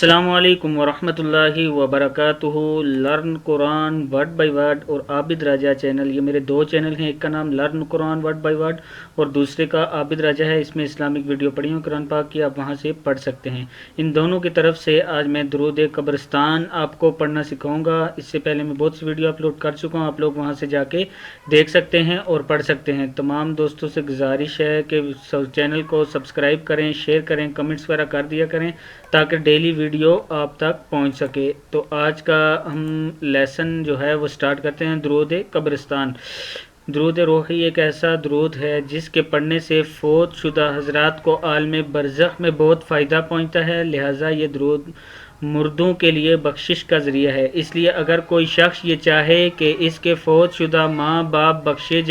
السلام علیکم ورحمۃ اللہ وبرکاتہ۔ Learn Quran word by word اور عابد راجہ چینل، یہ میرے دو چینل ہیں، ایک کا نام learn Quran word by word اور دوسرے کا عابد راجہ ہے۔ اس میں اسلامک ویڈیو پڑھی ہوں قرآن پاک کی، آپ وہاں سے پڑھ سکتے ہیں۔ ان دونوں کی طرف سے آج میں درود قبرستان آپ کو پڑھنا سکھاؤں گا۔ اس سے پہلے میں بہت سی ویڈیو اپلوڈ کر چکا ہوں، آپ لوگ وہاں سے جا کے دیکھ سکتے ہیں اور پڑھ سکتے ہیں۔ تمام دوستوں سے گزارش ہے کہ چینل کو سبسکرائب کریں، شیئر کریں، کمنٹس وغیرہ کر دیا کریں تاکہ ڈیلی ویڈیو آپ تک پہنچ سکے۔ تو آج کا ہم لیسن جو ہے وہ سٹارٹ کرتے ہیں درود قبرستان۔ درود روحی ایک ایسا درود ہے جس کے پڑھنے سے فوت شدہ حضرات کو عالم برزخ میں بہت فائدہ پہنچتا ہے، لہٰذا یہ درود مردوں کے لیے بخشش کا ذریعہ ہے۔ اس لیے اگر کوئی شخص یہ چاہے کہ اس کے فوت شدہ ماں باپ بخشے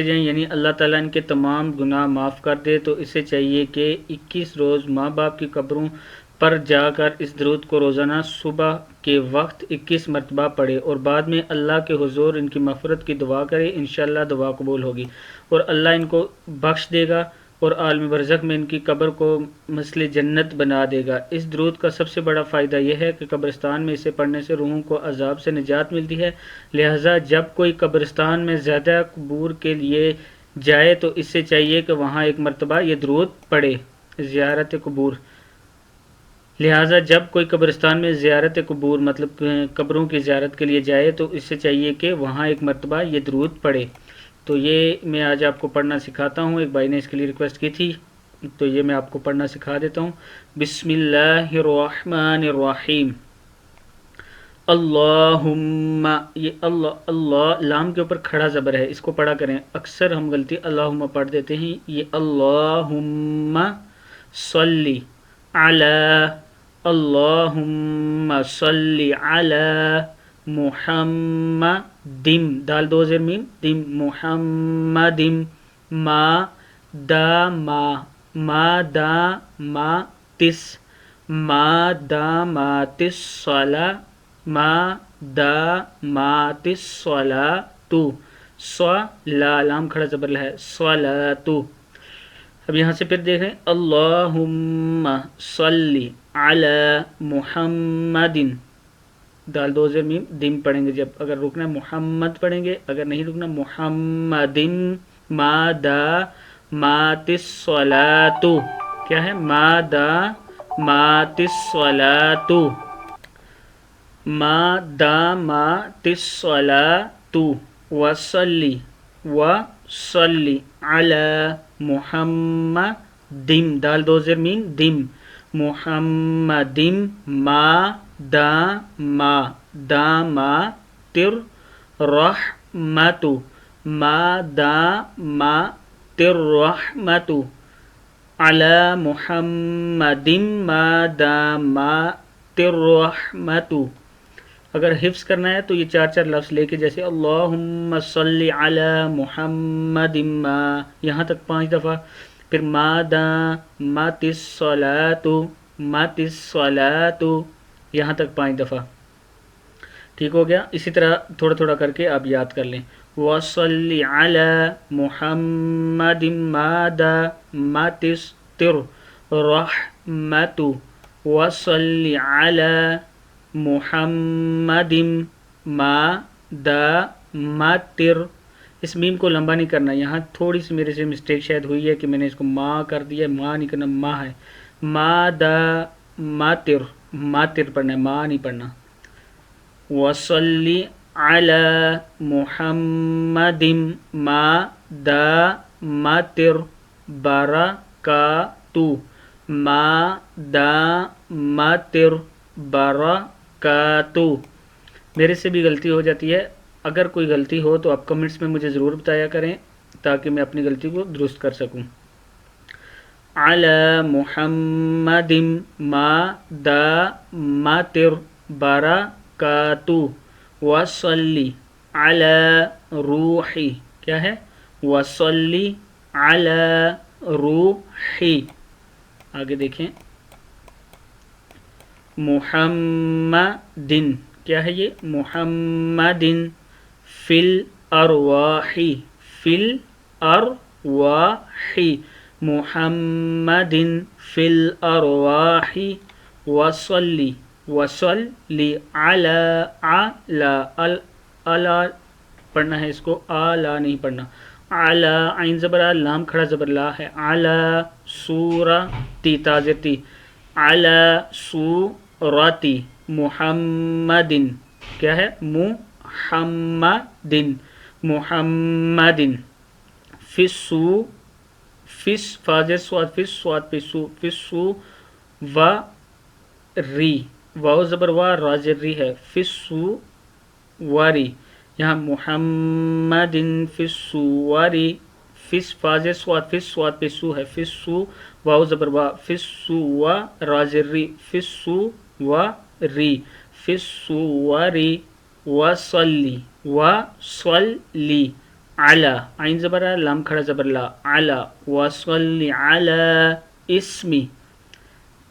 جائیں، یعنی اللہ تعالیٰ ان کے تمام گناہ معاف کر دے، تو اسے چاہیے کہ 21 روز ماں باپ کی قبروں پر جا کر اس درود کو روزانہ صبح کے وقت 21 مرتبہ پڑھے اور بعد میں اللہ کے حضور ان کی مغفرت کی دعا کرے۔ انشاءاللہ دعا قبول ہوگی اور اللہ ان کو بخش دے گا اور عالم برزخ میں ان کی قبر کو مثل جنت بنا دے گا۔ اس درود کا سب سے بڑا فائدہ یہ ہے کہ قبرستان میں اسے پڑھنے سے روحوں کو عذاب سے نجات ملتی ہے، لہٰذا جب کوئی قبرستان میں زیادہ قبور کے لیے جائے تو اس سے چاہیے کہ وہاں ایک مرتبہ یہ درود پڑھے۔ زیارت قبور، لہٰذا جب کوئی قبرستان میں زیارت قبور مطلب قبروں کی زیارت کے لیے جائے تو اس سے چاہیے کہ وہاں ایک مرتبہ یہ درود پڑھے۔ تو یہ میں آج آپ کو پڑھنا سکھاتا ہوں، ایک بھائی نے اس کے لیے ریکویسٹ کی تھی تو یہ میں آپ کو پڑھنا سکھا دیتا ہوں۔ بسم اللہ الرحمن الرحیم۔ اللہم، یہ اللہ لام کے اوپر کھڑا زبر ہے، اس کو پڑھا کریں۔ اکثر ہم غلطی اللہم پڑھ دیتے ہیں، یہ اللہم صلی علی، اللہم صلی علی محمد، دال دو زیر میم دم، محمد، ما دا ما تس، ما دا ما تس صلا، ما دا ما تس صلا تو، صلا لام کھڑا زبر ہے، صلا تو۔ اب یہاں سے پھر دیکھیں، اللہم صلی علی محمد، دال دو زیر میم دم پڑھیں گے، جب اگر رکنا محمد پڑھیں گے، اگر نہیں رکنا محمد، ما دا ما تس صلاۃ، کیا ہے، ما دا ما تس صلاۃ، ما دا ما تس صلاۃ، وصلی علی محمد، دال دو زیر میم دم، محمد، ما دامت الرحمۃ، ما دامت الرحمۃ، علی محمد ما دامت الرحمۃ۔ اگر حفظ کرنا ہے تو یہ چار چار لفظ لے کے، جیسے اللہم صلی علی محمد ما، یہاں تک 5 دفعہ، پھر ما دامت الصلاۃ، مت الصلاۃ، یہاں تک 5 دفعہ، ٹھیک ہو گیا۔ اسی طرح تھوڑا تھوڑا کر کے آپ یاد کر لیں۔ وصلی علی محمد ما دامت الرحمۃ، وصلی علی محمد ما دامت اس میم کو لمبا نہیں کرنا، یہاں تھوڑی سی میرے سے مسٹیک شاید ہوئی ہے کہ میں نے اس کو ما کر دیا، ما نہیں کرنا، ما ہے، ما دامت، ماتر پڑھنا ہے، ما نہیں پڑھنا۔ وصلی علی محمد ما دامت البرکاتہ، ما دامت البرکاتہ۔ میرے سے بھی غلطی ہو جاتی ہے، اگر کوئی غلطی ہو تو آپ کمنٹس میں مجھے ضرور بتایا کریں تاکہ میں اپنی غلطی کو درست کر سکوں۔ علی محمد ما دامت البرکاتہ، وصلی علی روحی، کیا ہے، وصلی علی روحی، آگے دیکھیں، محمد، کیا ہے یہ، محمد فی الارواح، فی الارواح، محمد فی الارواح وصلی وصلی علی پڑھنا ہے، اس کو اعلی نہیں پڑھنا، اعلی عین زبر لام کھڑا زبر لا ہے، اعلی صورتی تازتی، اعلی صورتی محمد، کیا ہے محمد، محمد فسو، فس فاضر سواد، فس سواد پہ سو، فسو و ری، واو زبر وا راجر ری ہے، فسو واری، یہاں محمد فسواری، فس فاضر سواد، فس سواد پہ سو ہے، فسو واو زبر وا، فسو و راجر ری، فسو و ری، فسو وری وصلی وصلی علی عین زبر لام کھڑا زبر لا، علی وصلی علی اسمی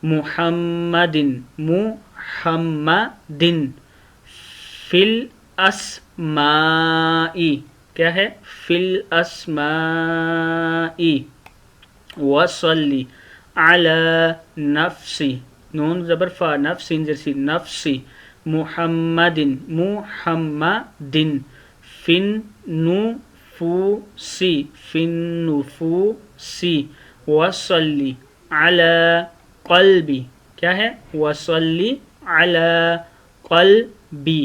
محمد، محمد فی الاسماء، کیا ہے فی الاسماء، وصلی علی نفسی، نون زبر فا، نفسی جیسی نفسی، محمد محمد فی النفوسی، فی النفوسی، وصلی علی قلبی، کیا ہے وصلی علی قلبی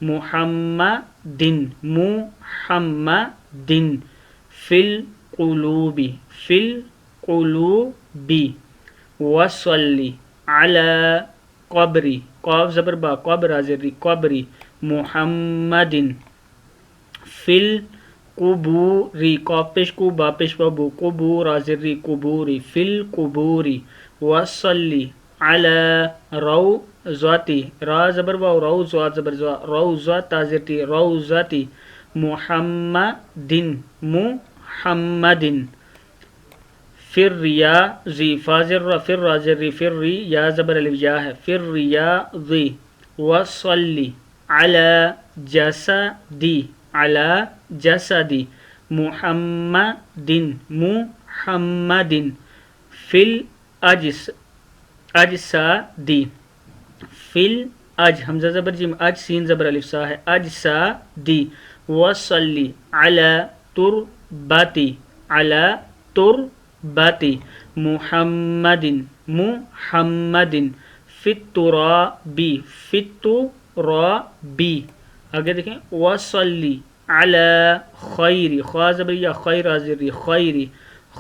محمد، محمد فی القلوب، فی القلوب، وصلی علی قبری، قاف زبر با، قبر حاضری، قبری محمد فی القبوری، قاف پیش کو با پیش بابو، قبور حاضری، قبوری فی القبوری، وصلی علی روضتی، را زبر با روضات زبر زوا، روضات حاضری، روضتی محمد، محمد فی الریاض، فاضر را، فی الراجر فی الری، یا زبر الف یا ہے، فی الریاض، وصلی علی جسدی، علی جسدی محمد، محمد فی الاجسادی، فی الاج حمزہ زبر جیم، اج سین زبر الف سا ہے، اجسادی، وصلی علی تربتی، علی تربتی محمد، محمد فی الترابی، فی الترابی، آگے دیکھیں وصلی علی خیر، خا زبر یا خیر حاضری، خیر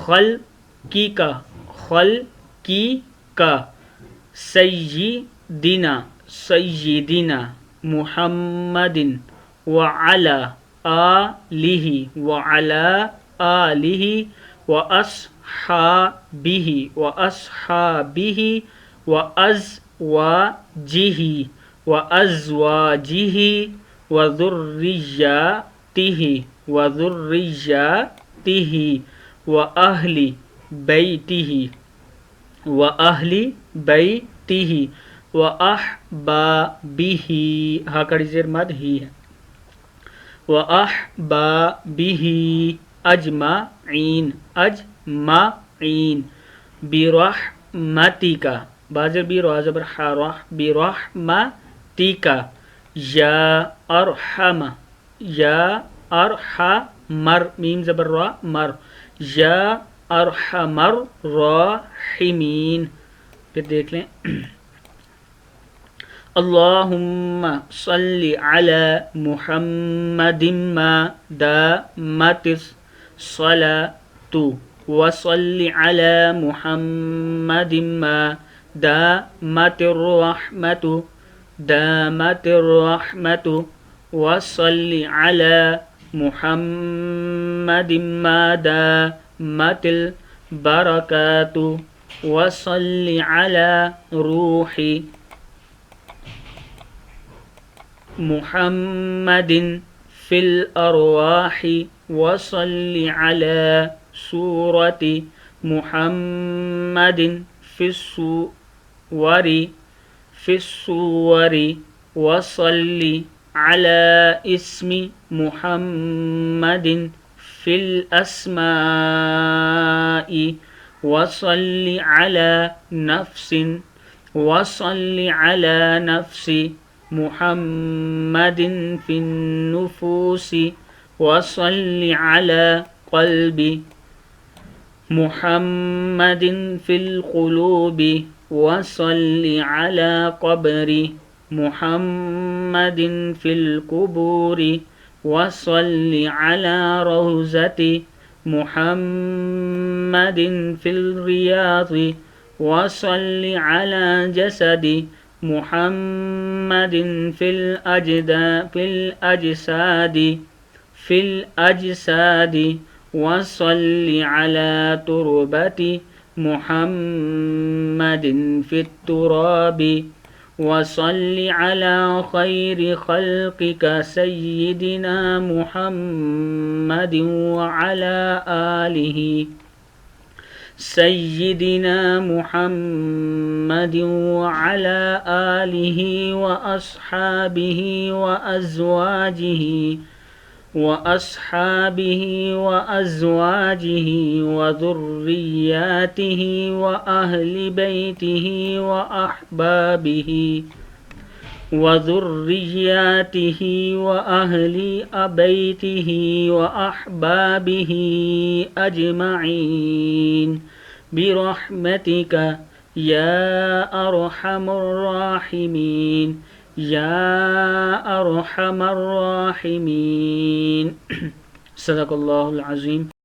خلقی کا، خلقی کا سیدنا، سیدنا محمد وعلی آلہ، وعلی آلہ وأصحابه، وأصحابه وأزواجه، وأزواجه وذرياته، وذرياته وأهل بيته، وأهل بيته وأحبابه، ہا کڑی زیر مد ہی ہے، وأحبابه اجمعین، اجمعین برحمتک، بازر بی رو زبر حرح، برحمتک یا ارحم، یا ارحمر، میم زبر را مر، یا ارحمر راحمین، پھر دیکھ لیں اللہم صلی علی محمد ما دامت الصلاة، وصلی علی محمد ما دامت الرحمت، دامت الرحمت، وصلی علی محمد ما دامت البرکات، وصلی علی روح محمد فی الارواح، وصلی علی سورة محمد فی الصور، فی الصور، وصلی علی اسم محمد فی الاسماء، وصل على نفس وصل على نفس محمد في النفوس وصل على قلب محمد في القلوب وصل على قبر محمد في القبور وصل على روزة محمد في الرياض وصل على جسد محمد في الأجساد وصل على تربة محمد في التراب وصل على خير خلقك سيدنا محمد وعلى آله سيدنا محمد وعلى آله وأصحابه وأزواجه وذرياته وأهل بيته وأحبابه وذرياته وأهل بيته وأحبابه أجمعين برحمتك يا أرحم الراحمين يا أرحم الراحمين. صدق الله العظيم.